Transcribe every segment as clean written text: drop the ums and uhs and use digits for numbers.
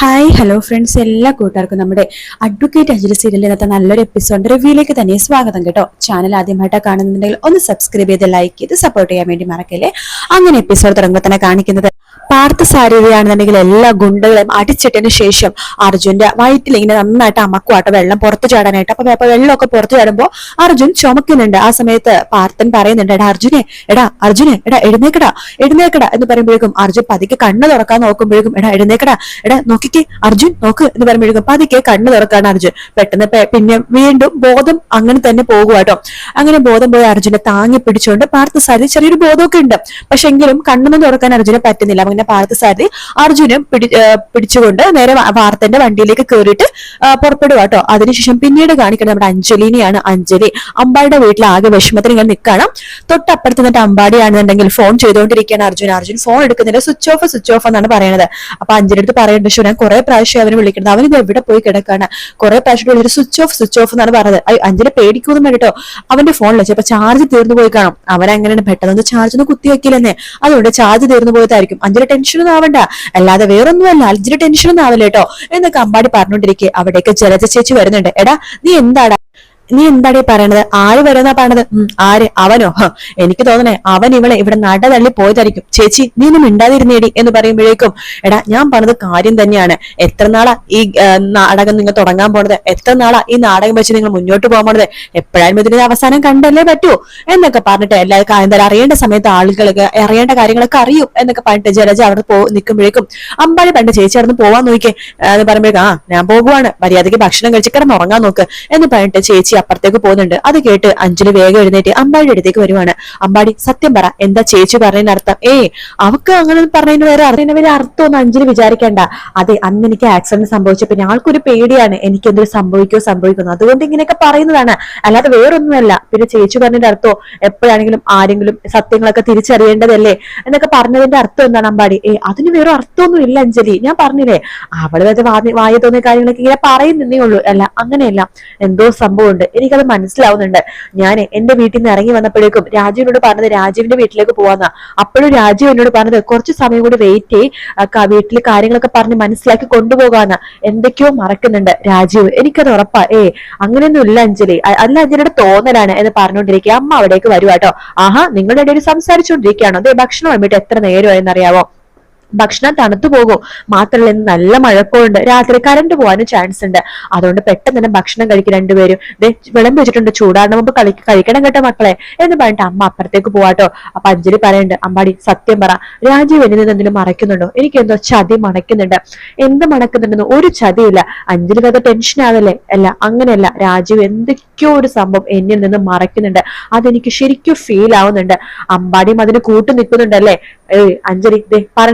Hi hello friends, എല്ലാ കൂട്ടുകാർക്കും നമ്മുടെ അഡ്വക്കേറ്റ് അഞ്ജലി സീരിയലിൽ ഇന്നത്തെ നല്ലൊരു എപ്പിസോഡ് റിവ്യൂയിലേക്ക് തന്നെ സ്വാഗതം കേട്ടോ. ചാനൽ ആദ്യമായിട്ടാണ് കാണുന്നുണ്ടെങ്കിൽ ഒന്ന് സബ്സ്ക്രൈബ് ചെയ്ത് ലൈക്ക് ചെയ്ത് സപ്പോർട്ട് ചെയ്യാൻ വേണ്ടി മറക്കല്ലേ. അങ്ങനെ എപ്പിസോഡ് തുടങ്ങുമ്പോൾ തന്നെ കാണിക്കുന്നത് പാർത്ഥസാരഥിയാണെന്നുണ്ടെങ്കിൽ എല്ലാ ഗുണ്ടകളെയും അടിച്ചിട്ടതിന് ശേഷം അർജുന്റെ വയറ്റിൽ ഇങ്ങനെ നന്നായിട്ട് അമക്കുവാട്ടോ വെള്ളം പുറത്തു ചാടാനായിട്ട്. അപ്പൊ വെള്ളമൊക്കെ പുറത്തു ചാടുമ്പോ അർജുൻ ചുമക്കുന്നുണ്ട്. ആ സമയത്ത് പാർത്ഥൻ പറയുന്നുണ്ട്, എടാ അർജുനെ എടാ എഴുന്നേക്കടാ എന്ന് പറയുമ്പോഴേക്കും അർജുൻ പതുക്കെ കണ്ണ് തുറക്കാൻ നോക്കുമ്പോഴേക്കും എടാ എഴുന്നേക്കടാ നോക്കിക്കേ അർജുൻ നോക്ക് എന്ന് പറയുമ്പോഴേക്കും പതുക്കെ കണ്ണ് തുറക്കാണ് അർജുൻ. പെട്ടെന്ന് പിന്നെ വീണ്ടും ബോധം അങ്ങനെ തന്നെ പോകുവാട്ടോ. അങ്ങനെ ബോധം പോയ അർജുനെ താങ്ങി പിടിച്ചുകൊണ്ട് പാർത്ഥസാരഥി ചെറിയൊരു ബോധമൊക്കെ ഉണ്ട്. പക്ഷെ എങ്കിലും കണ്ണൊന്നും തുറക്കാൻ അർജുനെ പറ്റുന്നില്ല. അങ്ങനെ പാർത്ഥസാരഥി അർജുനും പിടിച്ചുകൊണ്ട് നേരെ പാർത്ഥന്റെ വണ്ടിയിലേക്ക് കയറിയിട്ട് പുറപ്പെടുവാട്ടോ. അതിനുശേഷം പിന്നീട് കാണിക്കുന്നത് നമ്മുടെ അഞ്ജലിനെയാണ്. അഞ്ജലി അമ്പാടിയുടെ വീട്ടിൽ ആകെ വിഷമത്തിൽ ഇങ്ങനെ നിൽക്കണം. തൊട്ടപ്പുറത്ത് നിന്നിട്ട് അമ്പാടിയാണെന്നുണ്ടെങ്കിൽ ഫോൺ ചെയ്തുകൊണ്ടിരിക്കുകയാണ് അർജുൻ ഫോൺ എടുക്കുന്നില്ല, സ്വിച്ച് ഓഫ് എന്നാണ് പറയുന്നത്. അപ്പൊ അഞ്ജലി അടുത്ത് പറയേണ്ട ശോ, ഞാൻ കുറെ പ്രാവശ്യം അവന് വിളിക്കുന്നത്, അവനിത് എവിടെ പോയി കിടക്കാണ്, കുറെ പ്രാവശ്യം വിളിച്ചിട്ട് സ്വിച്ച് ഓഫ് എന്നാണ് പറഞ്ഞത്. അഞ്ജലി പേടിക്കൊന്നും വേണ്ടിട്ടോ, അവന്റെ ഫോണിൽ ചിലപ്പോ ചാർജ് തീർന്നു പോയി കാണും. അവനങ്ങനെ പെട്ടെന്ന് ചാർജ് ഒന്നും കുത്തി വെക്കില്ലെന്നേ, അതുകൊണ്ട് ചാർജ് തീർന്നു പോയതായിരിക്കും. അഞ്ജലി ടെൻഷനൊന്നും ആവണ്ട, അല്ലാതെ വേറൊന്നുമല്ല, അഞ്ജലി ടെൻഷനൊന്നും ആവില്ല കേട്ടോ എന്നൊക്കെ അമ്പാടി പറഞ്ഞോണ്ടിരിക്കെ അവിടേക്ക് ജലജ ചേച്ചി വരുന്നുണ്ട്. എടാ നീ എന്താടീ പറയണത്? ആര് വരുന്നാ പറയണത്? ആര്? അവനോ? എനിക്ക് തോന്നണേ അവൻ ഇവിടെ നട തള്ളി പോയതായിരിക്കും. ചേച്ചി നീ ഒന്നും മിണ്ടാതിരുന്നേടി എന്ന് പറയുമ്പോഴേക്കും എടാ ഞാൻ പറഞ്ഞത് കാര്യം തന്നെയാണ്. എത്ര നാളാ ഈ നാടകം നിങ്ങൾ തുടങ്ങാൻ പോണത്? എത്ര നാളാ ഈ നാടകം വെച്ച് നിങ്ങൾ മുന്നോട്ട് പോകാൻ പോണത്? എപ്പോഴായാലും ഇതിന്റെ അവസാനം കണ്ടല്ലേ പറ്റൂ എന്നൊക്കെ പറഞ്ഞിട്ട് എല്ലാവർക്കും എന്തായാലും അറിയേണ്ട സമയത്ത് ആളുകൾക്ക് അറിയേണ്ട കാര്യങ്ങളൊക്കെ അറിയും എന്നൊക്കെ പറഞ്ഞിട്ട് ജലജ അവിടെ നിൽക്കുമ്പോഴേക്കും അമ്പാടി പണ്ട് ചേച്ചി അവിടെ പോവാൻ നോക്കിയേ എന്ന് പറയുമ്പോഴേക്കും ഞാൻ പോകുവാണ്, മര്യാദയ്ക്ക് ഭക്ഷണം കഴിച്ച് കിടന്ന് ഉറങ്ങാൻ നോക്ക് എന്ന് പറഞ്ഞിട്ട് ചേച്ചി അപ്പുറത്തേക്ക് പോകുന്നുണ്ട്. അത് കേട്ട് അഞ്ജലി വേഗം എഴുന്നേറ്റ് അമ്പാടിയുടെ അടുത്തേക്ക് വരുവാണ്. അമ്പാടി സത്യം പറ, എന്താ ചേച്ചി പറഞ്ഞതിന് അർത്ഥം? അവക്ക് അങ്ങനെ പറഞ്ഞതിന് വലിയ അർത്ഥമൊന്നും അഞ്ജലി വിചാരിക്കേണ്ട. അതെ, അന്ന് എനിക്ക് ആക്സിഡന്റ് സംഭവിച്ചപ്പോ ഞങ്ങൾക്കൊരു പേടിയാണ്, എനിക്ക് എന്തൊരു സംഭവിക്കുന്നു, അതുകൊണ്ട് ഇങ്ങനെയൊക്കെ പറയുന്നതാണ്, അല്ലാതെ വേറൊന്നുമല്ല. പിന്നെ ചേച്ചി പറഞ്ഞതിന്റെ അർത്ഥം എപ്പോഴാണെങ്കിലും ആരെങ്കിലും സത്യങ്ങളൊക്കെ തിരിച്ചറിയേണ്ടതല്ലേ എന്നൊക്കെ പറഞ്ഞതിന്റെ അർത്ഥം എന്താണ് അമ്പാടി? അതിന് വേറെ അർത്ഥമൊന്നും ഇല്ല അഞ്ജലി, ഞാൻ പറഞ്ഞില്ലേ അവള് വെച്ച് വായ തോന്നിയ കാര്യങ്ങളൊക്കെ ഇങ്ങനെ പറയുന്നേ ഉള്ളൂ. അല്ല അങ്ങനെയല്ല, എന്തോ സംഭവമുണ്ട്, എനിക്കത് മനസ്സിലാവുന്നുണ്ട്. ഞാൻ എന്റെ വീട്ടിൽ നിന്ന് ഇറങ്ങി വന്നപ്പോഴേക്കും രാജുവിനോട് പറഞ്ഞത് രാജുവിന്റെ വീട്ടിലേക്ക് പോവാന്നാ. അപ്പോഴും രാജു എന്നോട് പറഞ്ഞത് കുറച്ച് സമയം കൂടി വെയിറ്റ് ചെയ്യ്, വീട്ടിലെ കാര്യങ്ങളൊക്കെ പറഞ്ഞ് മനസ്സിലാക്കി കൊണ്ടുപോകാന്നാ. എന്തൊക്കെയോ മറക്കുന്നുണ്ട് രാജീവ്, എനിക്കത് ഉറപ്പാ. അങ്ങനെയൊന്നും ഇല്ല അഞ്ജലി, അല്ല അഞ്ജലിയുടെ തോന്നലാണ് എന്ന് പറഞ്ഞുകൊണ്ടിരിക്കുക. അമ്മ അവിടേക്ക് വരുവാട്ടോ. ആഹാ, നിങ്ങളുടെ ഇടയിൽ സംസാരിച്ചുകൊണ്ടിരിക്കുകയാണോ? അതെ, ഭക്ഷണം വന്നിട്ട് എത്ര നേരമായെന്നറിയാവോ? ഭക്ഷണം തണുത്തു പോകും, മാത്രമല്ല ഇന്ന് നല്ല മഴക്കോളുണ്ട്, രാത്രി കറണ്ട് പോകാനും ചാൻസ് ഉണ്ട്, അതുകൊണ്ട് പെട്ടെന്ന് തന്നെ ഭക്ഷണം കഴിക്കും രണ്ടുപേരും. വിളമ്പ് വെച്ചിട്ടുണ്ട്, ചൂടാറിന് മുമ്പ് കഴിക്കണം കേട്ടോ മക്കളെ എന്ന് പറഞ്ഞിട്ട് അമ്മ അപ്പുറത്തേക്ക് പോവാട്ടോ. അപ്പൊ അഞ്ജലി പറയുന്നുണ്ട്, അമ്പാടി സത്യം പറ, രാജീവ് എന്നിൽ നിന്ന് എന്തെങ്കിലും മറയ്ക്കുന്നുണ്ടോ? എനിക്ക് എന്തോ ചതി മണക്കുന്നുണ്ട്. എന്ത് മണക്കുന്നുണ്ടെന്ന്? ഒരു ചതിയില്ല അഞ്ജലി, അത് ടെൻഷൻ ആവല്ലേ? അല്ല അങ്ങനെയല്ല, രാജീവ് എന്തൊക്കെയോ ഒരു സംഭവം എന്നിൽ നിന്ന് മറയ്ക്കുന്നുണ്ട്, അതെനിക്ക് ശരിക്കും ഫീൽ ആവുന്നുണ്ട്. അമ്പാടിയും അതിന് കൂട്ടു നിൽക്കുന്നുണ്ടല്ലേ? അഞ്ജലി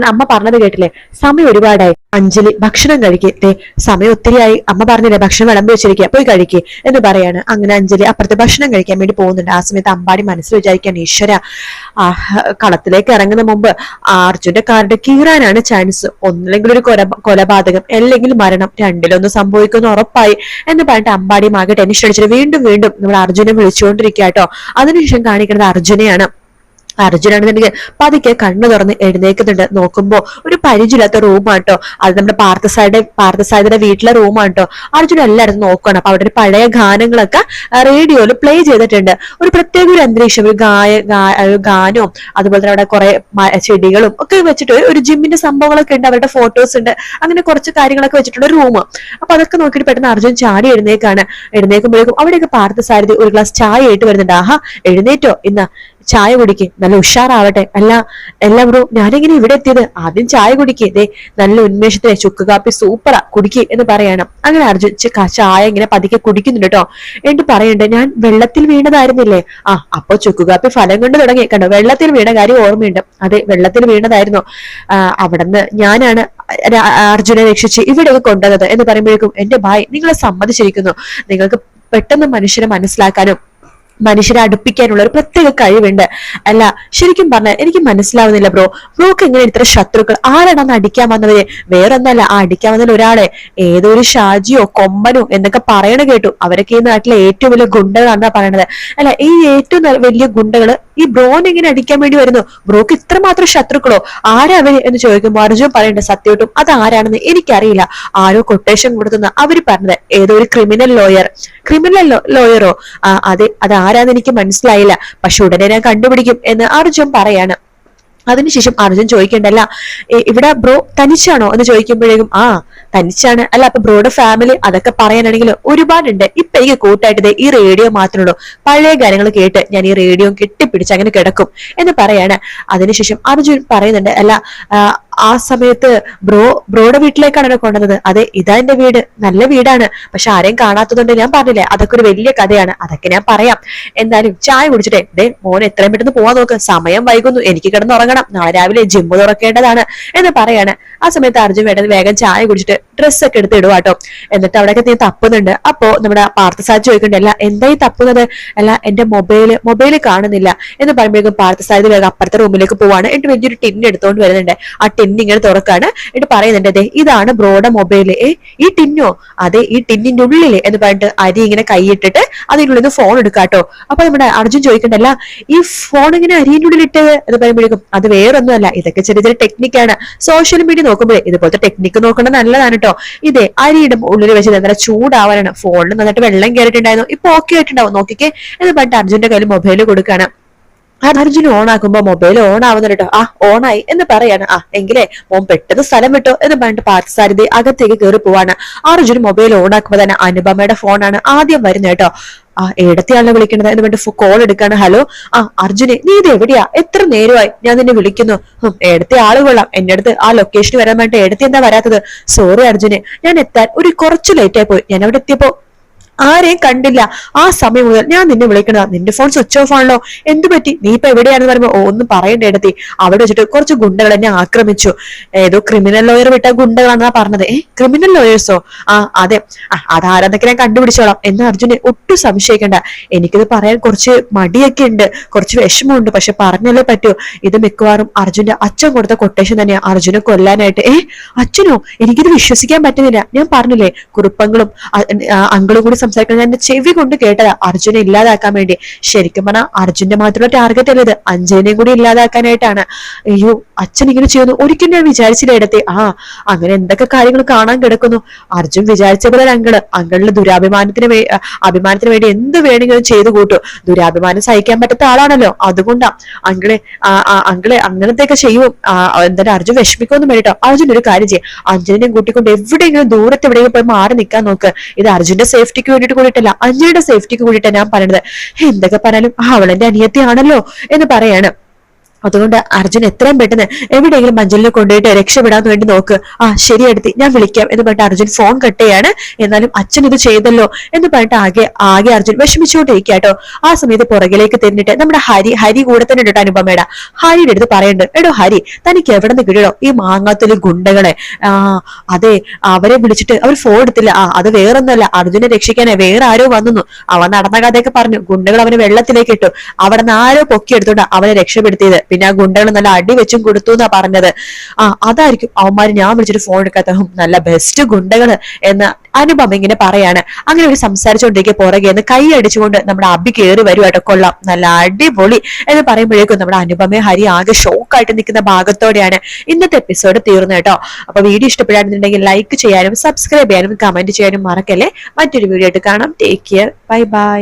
അമ്മ പറഞ്ഞത് കേട്ടില്ലേ, സമയം ഒരുപാടായി, അഞ്ജലി ഭക്ഷണം കഴിക്കേ, സമയം ഒത്തിരിയായി, അമ്മ പറഞ്ഞില്ലേ ഭക്ഷണം വിളമ്പി വെച്ചിരിക്കുക, പോയി കഴിക്കേ എന്ന് പറയാണ്. അങ്ങനെ അഞ്ജലി അപ്പുറത്ത് ഭക്ഷണം കഴിക്കാൻ വേണ്ടി പോകുന്നുണ്ട്. ആ സമയത്ത് അമ്പാടി മനസ്സിൽ വിചാരിക്കാൻ, ഈശ്വര കളത്തിലേക്ക് ഇറങ്ങുന്ന മുമ്പ് അർജുന്റെ കാർഡ് കീറാനാണ് ചാൻസ്, ഒന്നില്ലെങ്കിൽ ഒരു കൊലപാതകം അല്ലെങ്കിൽ മരണം, രണ്ടിലൊന്നും സംഭവിക്കുന്ന ഉറപ്പായി എന്ന് പറഞ്ഞിട്ട് അമ്പാടി ആകെ ടെൻഷൻ അടിച്ചിട്ട് വീണ്ടും നമ്മുടെ അർജുനെ വിളിച്ചുകൊണ്ടിരിക്കുക കേട്ടോ. അതിനുശേഷം കാണിക്കുന്നത് അർജുനെയാണ്. അർജുനാണെന്നുണ്ടെങ്കിൽ പതുക്കെ കണ്ണു തുറന്ന് എഴുന്നേക്കുന്നുണ്ട്. നോക്കുമ്പോ ഒരു പരിചയമില്ലാത്ത റൂമാട്ടോ, അത് നമ്മുടെ പാർത്ഥസാരഥിയുടെ വീട്ടിലെ റൂമാട്ടോ. അർജുൻ എല്ലായിടത്തും നോക്കണം. അപ്പൊ അവിടെ ഒരു പഴയ ഗാനങ്ങളൊക്കെ റേഡിയോയിൽ പ്ലേ ചെയ്തിട്ടുണ്ട്. ഒരു പ്രത്യേക ഒരു അന്തരീക്ഷം, ഒരു ഗാനവും അതുപോലെ തന്നെ അവിടെ കുറെ ചെടികളും ഒക്കെ വെച്ചിട്ട് ഒരു ജിമ്മിന്റെ സംഭവങ്ങളൊക്കെ ഉണ്ട്, അവരുടെ ഫോട്ടോസ് ഉണ്ട്, അങ്ങനെ കുറച്ച് കാര്യങ്ങളൊക്കെ വെച്ചിട്ടുണ്ട് റൂം. അപ്പൊ അതൊക്കെ നോക്കിയിട്ട് പെട്ടെന്ന് അർജുൻ ചാടി എഴുന്നേക്കുമ്പോഴേക്കും അവിടെയൊക്കെ പാർത്ഥസാരഥി ഒരു ഗ്ലാസ് ചായ ആയിട്ട് വരുന്നുണ്ട്. ആഹാ, എഴുന്നേറ്റോ, ഇന്ന് ചായ കുടിക്ക്, നല്ല ഉഷാറാവട്ടെ. അല്ല ബ്രോ, ഞാനെങ്ങനെ ഇവിടെ എത്തിയത്? ആദ്യം ചായ കുടിക്കേ, നല്ല ഉന്മേഷത്തിലെ ചുക്ക് കാപ്പി സൂപ്പറാ, കുടിക്കേ എന്ന് പറയണം. അങ്ങനെ അർജുൻ ചായ ഇങ്ങനെ പതുക്കെ കുടിക്കുന്നുണ്ട് കേട്ടോ. എന്നിട്ട് പറയുന്നുണ്ട്, ഞാൻ വെള്ളത്തിൽ വീണതായിരുന്നില്ലേ? അപ്പൊ ചുക്ക് കാപ്പി ഫലം കൊണ്ട് തുടങ്ങി കണ്ടോ, വെള്ളത്തിൽ വീണ കാര്യം ഓർമ്മയുണ്ട്. അതെ, വെള്ളത്തിൽ വീണതായിരുന്നു. അവിടുന്ന് ഞാനാണ് അർജുനെ രക്ഷിച്ച് ഇവിടെയൊക്കെ കൊണ്ടുവന്നത് എന്ന് പറയുമ്പോഴേക്കും എന്റെ ഭായ് നിങ്ങളെ സമ്മതിച്ചിരിക്കുന്നു, നിങ്ങൾക്ക് പെട്ടെന്ന് മനുഷ്യരെ മനസ്സിലാക്കാനും മനുഷ്യരെ അടുപ്പിക്കാനുള്ള ഒരു പ്രത്യേക കഴിവുണ്ട്. അല്ല, ശരിക്കും പറഞ്ഞാൽ എനിക്ക് മനസ്സിലാവുന്നില്ല ബ്രോക്ക് എങ്ങനെ ഇത്ര ശത്രുക്കൾ? ആരാണ് അന്ന് അടിക്കാൻ വന്നവര്? വേറൊന്നല്ല, ആ അടിക്കാൻ വന്നതിൽ ഒരാളെ ഏതോ ഒരു ഷാജിയോ കൊമ്പനോ എന്നൊക്കെ പറയണ കേട്ടു. അവരൊക്കെ ഈ നാട്ടിലെ ഏറ്റവും വലിയ ഗുണ്ടകളാണെന്നാ പറയണത്. അല്ല, ഈ ഏറ്റവും വലിയ ഗുണ്ടകള് ഈ ബ്രോനെ ഇങ്ങനെ അടിക്കാൻ വേണ്ടി വരുന്നു. ബ്രോക്ക് ഇത്രമാത്രം ശത്രുക്കളോ? ആരാ അവര് എന്ന് ചോദിക്കുമ്പോൾ അർജുൻ പറയണ്ട, സത്യമായിട്ടും അത് ആരാണെന്ന് എനിക്കറിയില്ല. ആരോ കൊട്ടേഷൻ കൊടുത്തുന്ന അവര് പറഞ്ഞത്. ഏതോ ഒരു ക്രിമിനൽ ലോയറോ? അതെ, അത് ആരാന്ന് എനിക്ക് മനസ്സിലായില്ല. പക്ഷെ ഉടനെ ഞാൻ കണ്ടുപിടിക്കും എന്ന് അർജുൻ പറയാണ്. അതിനുശേഷം അർജുൻ ചോദിക്കണ്ടല്ല, ഇവിടെ ബ്രോ തനിച്ചാണോ എന്ന് ചോദിക്കുമ്പോഴേക്കും തനിച്ചാണ്. അല്ല, അപ്പൊ ബ്രോയുടെ ഫാമിലി അതൊക്കെ പറയാനാണെങ്കിൽ ഒരുപാടുണ്ട്. ഇപ്പൊ എനിക്ക് കൂട്ടായിട്ട് ഈ റേഡിയോ മാത്രമേ ഉള്ളൂ. പഴയ കാര്യങ്ങൾ കേട്ട് ഞാൻ ഈ റേഡിയോ കെട്ടിപ്പിടിച്ച് അങ്ങനെ കിടക്കും എന്ന് പറയാണ്. അതിനുശേഷം അർജുൻ പറയുന്നുണ്ട്, അല്ല ആ സമയത്ത് ബ്രോയുടെ വീട്ടിലേക്കാണ് കൊണ്ടുവന്നത്. അതെ, ഇതാ എന്റെ വീട്, നല്ല വീടാണ്. പക്ഷെ ആരെയും കാണാത്തതുകൊണ്ട് ഞാൻ പറഞ്ഞില്ലേ, അതൊക്കെ ഒരു വലിയ കഥയാണ്. അതൊക്കെ ഞാൻ പറയാം. എന്തായാലും ചായ കുടിച്ചിട്ടേ മോൻ എത്രയും പെട്ടെന്ന് പോവാൻ നോക്ക്, സമയം വൈകുന്നു, എനിക്ക് കിടന്ന് ഉറങ്ങണം, നാളെ രാവിലെ ജിമ്മ് തുറക്കേണ്ടതാണ് എന്ന് പറയാണ്. ആ സമയത്ത് അർജുൻ വേഗം ചായ കുടിച്ചിട്ട് ഡ്രസ്സൊക്കെ എടുത്ത് ഇടുവാട്ടോ. എന്നിട്ട് അവിടെയൊക്കെ നീ തപ്പുന്നുണ്ട്. അപ്പോ നമ്മുടെ പാർത്ഥസാരഥി ചോദിക്കണ്ടല്ല, എന്താ ഈ തപ്പുന്നത്? അല്ല, എന്റെ മൊബൈല് കാണുന്നില്ല എന്ന് പറയുമ്പോഴേക്കും പാർത്ഥസാരഥി വേഗം അപ്പുറത്തെ റൂമിലേക്ക് പോവാണ്. എന്നിട്ട് വലിയൊരു ടിന്ന് എടുത്തോണ്ട് വരുന്നുണ്ട്. ആ ടിന്ന് ഇങ്ങനെ തുറക്കാണ്. എന്നിട്ട് പറയുന്നുണ്ട്, അതെ ഇതാണ് ബ്രോയുടെ മൊബൈല്. ഈ ടിന്നോ? അതെ, ഈ ടിന്നിന്റെ ഉള്ളില് എന്ന് പറഞ്ഞിട്ട് അരി ഇങ്ങനെ കൈയിട്ടിട്ട് അതിനുള്ളിൽ നിന്ന് ഫോൺ എടുക്കാട്ടോ. അപ്പൊ നമ്മുടെ അർജുൻ ചോദിക്കണ്ടല്ല, ഈ ഫോൺ ഇങ്ങനെ അരിയുടെ ഉള്ളിലിട്ട് എന്ന് പറയുമ്പോഴേക്കും അത് വേറൊന്നുമല്ല, ഇതൊക്കെ ചെറിയ ചെറിയ ടെക്നിക്കാണ്. സോഷ്യൽ മീഡിയ നോക്കുമ്പോഴേ ഇതുപോലത്തെ ടെക്നിക്ക് നോക്കേണ്ടത് നല്ലതാണ് കേട്ടോ. ഇതേ അരിയുടെ ഉള്ളിൽ വെച്ച് നല്ല ചൂടാവാനാണ്. ഫോണിൽ നന്നായിട്ട് വെള്ളം കയറിയിട്ടുണ്ടായിരുന്നു, ഇപ്പൊ ഓക്കെ ആയിട്ടുണ്ടാവും, നോക്കിക്കേ എന്ന് പറഞ്ഞിട്ട് അർജുന്റെ കയ്യിൽ മൊബൈൽ കൊടുക്കാണ്. അർജുൻ ഓൺ ആക്കുമ്പോ മൊബൈൽ ഓൺ ആവുന്നുണ്ട് കേട്ടോ. ഓണായി എന്ന് പറയാണ്. എങ്കിലേ മോൻ പെട്ടെന്ന് സ്ഥലം വിട്ടോ എന്ന് പറഞ്ഞിട്ട് പാർത്ഥസാരഥി അകത്തേക്ക് കയറി പോവാണ്. അർജുൻ മൊബൈൽ ഓൺ ആക്കുമ്പോ തന്നെ അനുപമയുടെ ഫോണാണ് ആദ്യം വരുന്നത് കേട്ടോ. ഏടത്തെയാണല്ലോ വിളിക്കണത് എന്ന് പറഞ്ഞിട്ട് കോൾ എടുക്കാണ്. ഹലോ, അർജുനെ നീ ഇത് എവിടെയാ? എത്ര നേരമായി ഞാൻ നിന്നെ വിളിക്കുന്നു. ഏടത്തെ ആള് കൊള്ളാം, എന്റെ അടുത്ത് ആ ലൊക്കേഷന് വരാൻ വേണ്ടിട്ട് ഏടത്തെ എന്താ വരാത്തത്? സോറി അർജുനെ, ഞാൻ എത്താൻ കുറച്ച് ലേറ്റ് ആയി പോയി. ഞാൻ അവിടെ എത്തിയപ്പോ ആരെയും കണ്ടില്ല. ആ സമയം മുതൽ ഞാൻ നിന്നെ വിളിക്കണതാ, നിന്റെ ഫോൺ സ്വിച്ച് ഓഫ് ആണല്ലോ, എന്ത് പറ്റി? നീ ഇപ്പൊ എവിടെയാണെന്ന് പറയുമ്പോ ഒന്നും പറയണ്ട എടുത്തി, അവിടെ വെച്ചിട്ട് കുറച്ച് ഗുണ്ടകൾ എന്നെ ആക്രമിച്ചു. ഏതോ ക്രിമിനൽ ലോയർ വിട്ട ഗുണ്ടകളാണെന്നാ പറഞ്ഞത്. ക്രിമിനൽ ലോയേഴ്സോ? അതെ, അതാരെന്നൊക്കെ ഞാൻ കണ്ടുപിടിച്ചോളാം എന്ന് അർജുനെ ഒട്ടും സംശയിക്കണ്ട. എനിക്കിത് പറയാൻ കുറച്ച് മടിയൊക്കെ ഉണ്ട്, കുറച്ച് വിഷമമുണ്ട്, പക്ഷെ പറഞ്ഞല്ലേ പറ്റൂ. ഇത് മിക്കവാറും അർജുന്റെ അച്ഛൻ കൊടുത്ത കൊട്ടേഷൻ തന്നെയാ അർജുനെ കൊല്ലാനായിട്ട്. അച്ഛനോ? എനിക്കിത് വിശ്വസിക്കാൻ പറ്റുന്നില്ല. ഞാൻ പറഞ്ഞില്ലേ, കുറുപ്പങ്ങളും അങ്കിളും കൂടി സംസാരിക്കണം. ഞാൻ ചെവി കൊണ്ട് കേട്ടതാ, അർജുനെ ഇല്ലാതാക്കാൻ വേണ്ടി. ശരിക്കും പറഞ്ഞാൽ അർജുന്റെ മാത്രമുള്ള ടാർഗറ്റ് അല്ലത്, അഞ്ജലിനെയും കൂടി ഇല്ലാതാക്കാനായിട്ടാണ്. അയ്യോ, അച്ഛൻ ഇങ്ങനെ ചെയ്യുന്നു ഒരിക്കലും ഞാൻ വിചാരിച്ചില്ല എടുത്തേ. അങ്ങനെ എന്തൊക്കെ കാര്യങ്ങൾ കാണാൻ കിടക്കുന്നു. അർജുൻ വിചാരിച്ച പോലെ അങ്കിളിന് അഭിമാനത്തിന് വേണ്ടി എന്ത് വേണമെങ്കിലും ചെയ്തു കൂട്ടു. ദുരാഭിമാനം സഹിക്കാൻ പറ്റാത്ത ആളാണല്ലോ, അതുകൊണ്ടാ അങ്കിളെ അങ്ങനത്തെയൊക്കെ ചെയ്യും. എന്തായാലും അർജുൻ വിഷമിക്കൊന്നും വേണ്ടിട്ടോ. അർജുൻ ഒരു കാര്യം ചെയ്യും, അഞ്ജലിനെയും കൂട്ടിക്കൊണ്ട് എവിടെയെങ്കിലും ദൂരത്ത് എവിടെയെങ്കിലും പോയി മാറി നിൽക്കാൻ നോക്ക്. ഇത് അർജുന്റെ സേഫ്റ്റിക്ക് വേണ്ടിട്ട് കൂടിയിട്ടല്ല, അഞ്ജലിയുടെ സേഫ്റ്റിക്ക് കൂടിയിട്ടാണ് ഞാൻ പറയുന്നത്. എന്തൊക്കെ പറഞ്ഞാലും അവളെന്റെ അനിയത്തിയാണല്ലോ എന്ന് പറയാണ്. അതുകൊണ്ട് അർജുൻ എത്രയും പെട്ടെന്ന് എവിടെയെങ്കിലും അഞ്ജലിനെ കൊണ്ടുപോയിട്ട് രക്ഷപ്പെടാൻ വേണ്ടി നോക്ക്. ശരി എടുത്തി, ഞാൻ വിളിക്കാം എന്ന് പറഞ്ഞിട്ട് അർജുൻ ഫോൺ കട്ട് ചെയ്യാണ്. എന്നാലും അച്ഛൻ ഇത് ചെയ്തല്ലോ എന്ന് പറഞ്ഞിട്ട് ആകെ അർജുൻ വിഷമിച്ചുകൊണ്ടിരിക്കാട്ടോ. ആ സമയത്ത് പുറകിലേക്ക് തിരിഞ്ഞിട്ട് നമ്മുടെ ഹരി കൂടെ തന്നെ ഇട്ടോ അനുപമയുടെ. ഹരിയുടെ അടുത്ത് പറയുന്നുണ്ട്, എടോ ഹരി, തനിക്ക് എവിടെ നിന്ന് കിട്ടിയോ ഈ മാങ്ങാത്തൊലി ഗുണ്ടകളെ? അതെ, അവരെ വിളിച്ചിട്ട് അവർ ഫോൺ എടുത്തില്ല. അത് വേറൊന്നുമല്ല, അർജുനെ രക്ഷിക്കാനേ വേറെ ആരോ വന്നു. അവൻ നടന്ന കഥയൊക്കെ പറഞ്ഞു. ഗുണ്ടകൾ അവന് വെള്ളത്തിലേക്ക് ഇട്ടു, അവിടെ നിന്ന് ആരോ പൊക്കിയെടുത്തോണ്ട് അവനെ രക്ഷപ്പെടുത്തിയത്. പിന്നെ ആ ഗുണ്ടകൾ നല്ല അടി വെച്ചും കൊടുത്തു എന്നാ പറഞ്ഞത്. അതായിരിക്കും അവന്മാര് ഞാൻ വിളിച്ചിട്ട് ഫോൺ എടുക്കാത്ത നല്ല ബെസ്റ്റ് ഗുണ്ടകള് എന്ന് അനുപമ ഇങ്ങനെ പറയാണ്. അങ്ങനെ ഒരു സംസാരിച്ചുകൊണ്ടിരിക്കെ പുറകെ കൈ അടിച്ചുകൊണ്ട് നമ്മുടെ അബി കയറി വരുവാട്ടോ. കൊള്ളാം, നല്ല അടിപൊളി എന്ന് പറയുമ്പോഴേക്കും നമ്മുടെ അനുപമയെ ഹരി ആകെ ഷോക്കായിട്ട് നിൽക്കുന്ന ഭാഗത്തോടെയാണ് ഇന്നത്തെ എപ്പിസോഡ് തീർന്നു കേട്ടോ. അപ്പൊ വീഡിയോ ഇഷ്ടപ്പെടാണെന്നുണ്ടെങ്കിൽ ലൈക്ക് ചെയ്യാനും സബ്സ്ക്രൈബ് ചെയ്യാനും കമന്റ് ചെയ്യാനും മറക്കല്ലേ. മറ്റൊരു വീഡിയോ ആയിട്ട് കാണാം. Take care, bye bye.